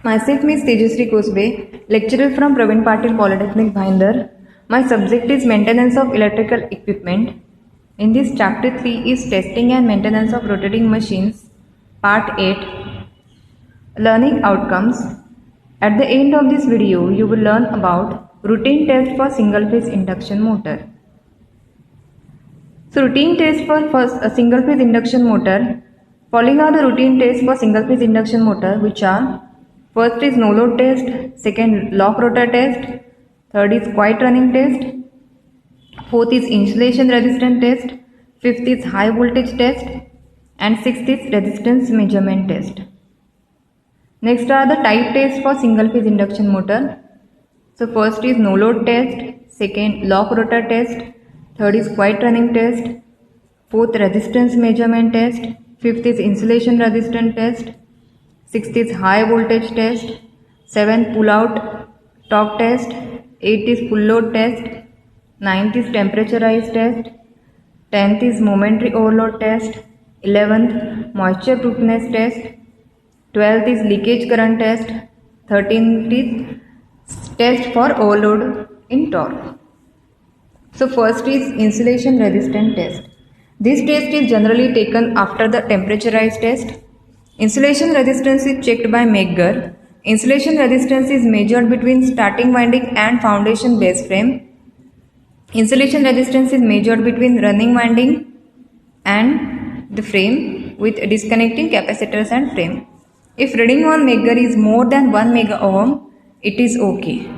Myself is Tejasri Kosbe, lecturer from Praveen Patil Polytechnic, Bhinder. My subject is maintenance of electrical equipment. In this chapter 3 is testing and maintenance of rotating machines, part 8, learning outcomes. At the end of this video, you will learn about routine test for single phase induction motor. So routine test for a single phase induction motor. Following are the routine tests for single phase induction motor, which are: first is no load test, second lock rotor test, third is quiet running test, fourth is insulation resistance test, fifth is high voltage test, and sixth is resistance measurement test. Next are the type tests for single phase induction motor. So first is no load test, second lock rotor test, third is quiet running test, fourth resistance measurement test, fifth is insulation resistance test, sixth is high voltage test, seventh pull out torque test, eighth is full load test, ninth is temperaturized test, 10th is momentary overload test, 11th moisture proofness test, 12th is leakage current test, 13th is test for overload in torque. So first is insulation resistance test. This test is generally taken after the temperaturized test. Insulation resistance is checked by Megger. Insulation resistance is measured between starting winding and foundation base frame. Insulation resistance is measured between running winding and the frame with disconnecting capacitors and frame. If reading on Megger is more than 1 mega ohm, it is okay.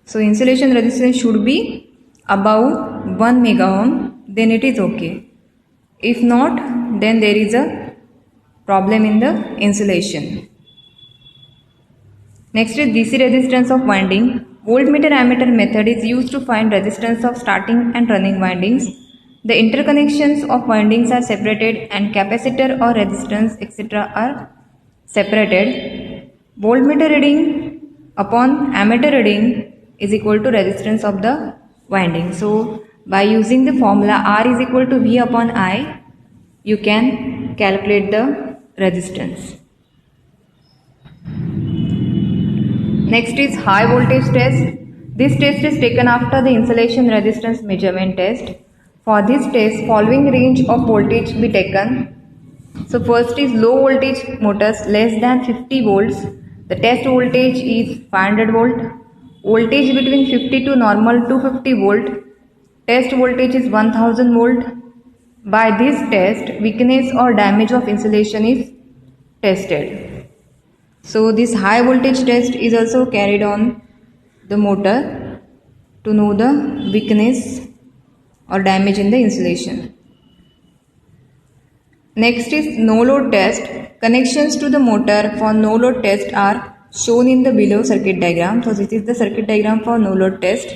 So insulation resistance should be above 1 mega ohm, then it is okay. If not, then there is a problem in the insulation. Next is DC resistance of winding. Voltmeter ammeter method is used to find resistance of starting and running windings. The interconnections of windings are separated and capacitor or resistance etc. are separated. Voltmeter reading upon ammeter reading is equal to resistance of the winding. So by using the formula R is equal to V upon I, you can calculate the resistance. Next is high voltage test. This test is taken after the insulation resistance measurement test. For this test, following range of voltage be taken. So first is low voltage motors less than 50 volts. The test voltage is 500 volt. Voltage between 50 to normal 250 volt. Test voltage is 1000 volt. By this test, weakness or damage of insulation is tested. So this high voltage test is also carried on the motor to know the weakness or damage in the insulation. Next is no load test. Connections to the motor for no load test are shown in the below circuit diagram. So this is the circuit diagram for no load test.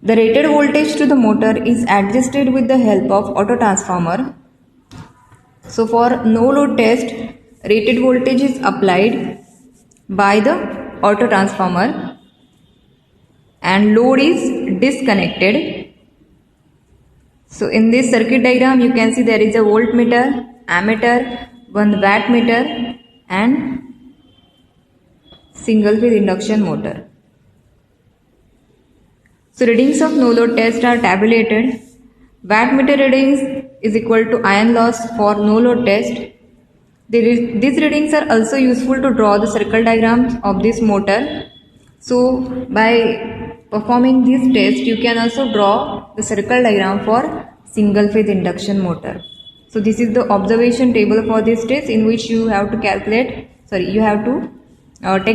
The rated voltage to the motor is adjusted with the help of auto transformer. So for no load test, rated voltage is applied by the auto transformer and load is disconnected. So in this circuit diagram you can see there is a voltmeter, ammeter, one wattmeter and single phase induction motor. So readings of no load test are tabulated. Wattmeter readings is equal to iron loss for no load test. These readings are also useful to draw the circle diagrams of this motor. So by performing this test you can also draw the circle diagram for single phase induction motor. So this is the observation table for this test in which you have to take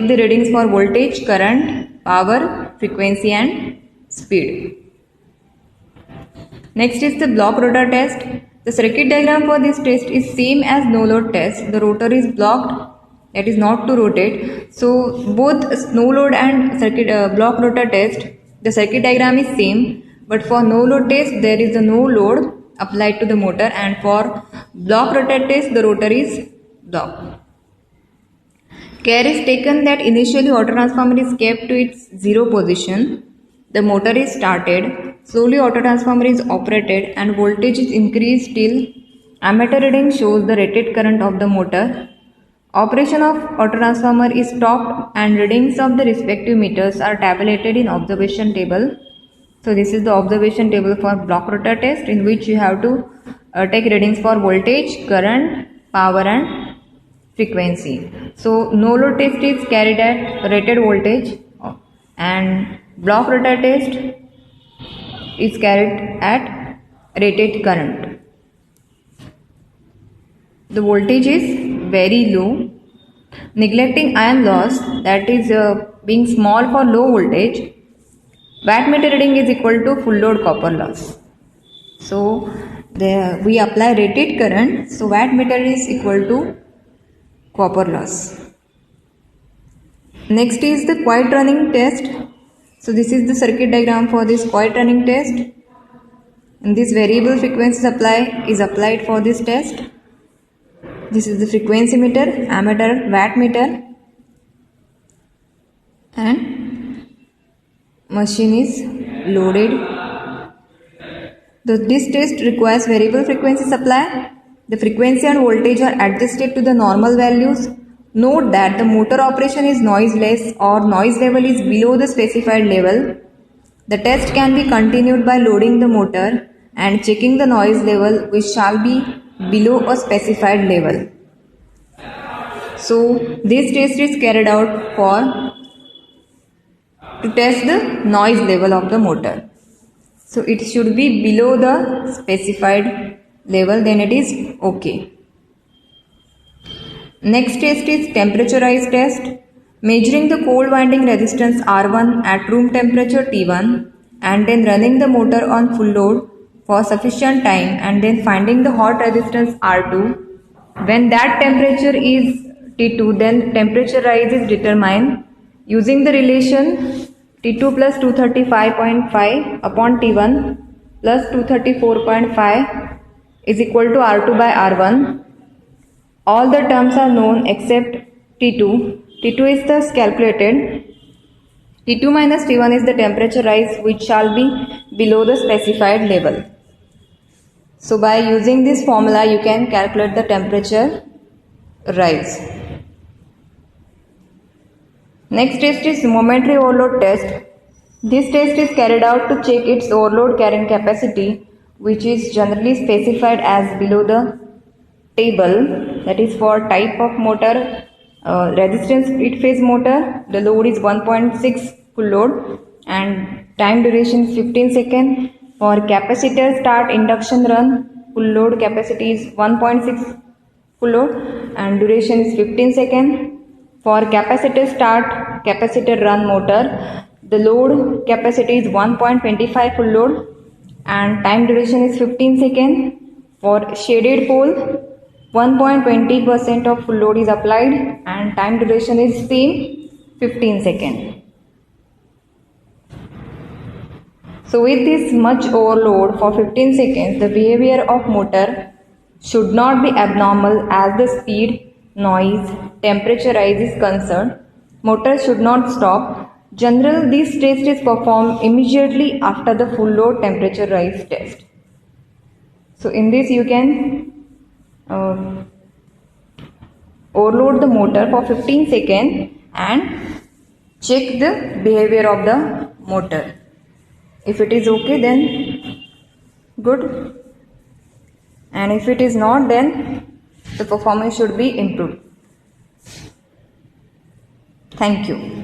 the readings for voltage, current, power, frequency and speed. Next is the block rotor test. The circuit diagram for this test is same as no load test. The rotor is blocked, that is not to rotate. So both no load and block rotor test, the circuit diagram is same, but for no load test there is a no load applied to the motor, and for block rotor test the rotor is blocked. Care is taken that initially auto transformer is kept to its zero position. The motor is started, slowly auto transformer is operated and voltage is increased till ammeter reading shows the rated current of the motor Operation of autotransformer is stopped and readings of the respective meters are tabulated in observation table. So this is the observation table for block rotor test, in which you have to take readings for voltage, current, power and frequency. So no load test is carried at rated voltage and block rotor test is carried at rated current. The voltage is very low. Neglecting iron loss, that is being small for low voltage, wattmeter reading is equal to full load copper loss. So we apply rated current, so wattmeter is equal to copper loss. Next is the quiet running test. So this is the circuit diagram for this quiet running test. And this variable frequency supply is applied for this test. This is the frequency meter, ammeter, wattmeter, and machine is loaded. This test requires variable frequency supply. The frequency and voltage are adjusted to the normal values. Note that the motor operation is noiseless or noise level is below the specified level. The test can be continued by loading the motor and checking the noise level, which shall be below a specified level. So this test is carried out to test the noise level of the motor. So it should be below the specified level, then it is okay. Next test is temperaturized test. Measuring the cold winding resistance R1 at room temperature T1 and then running the motor on full load for sufficient time and then finding the hot resistance R2. When that temperature is T2, then temperature rise is determined using the relation T2 plus 235.5 upon T1 plus 234.5 is equal to R2 by R1. All the terms are known except T2. T2 is thus calculated. T2 minus T1 is the temperature rise, which shall be below the specified level. So by using this formula, you can calculate the temperature rise. Next test is momentary overload test. This test is carried out to check its overload carrying capacity, which is generally specified as below the table. That is for type of motor, resistance split phase motor, the load is 1.6 full load and time duration is 15 seconds. For capacitor start induction run, full load capacity is 1.6 full load and duration is 15 seconds. For capacitor start capacitor run motor, the load capacity is 1.25 full load and time duration is 15 seconds. For shaded pole, 1.20% of full load is applied and time duration is same 15 seconds. So with this much overload for 15 seconds, the behavior of motor should not be abnormal as the speed, noise, temperature rise is concerned. Motor should not stop. Generally, this test is performed immediately after the full load temperature rise test. So in this you can overload the motor for 15 seconds and check the behavior of the motor. If it is okay, then good, and if it is not, then the performance should be improved. Thank you.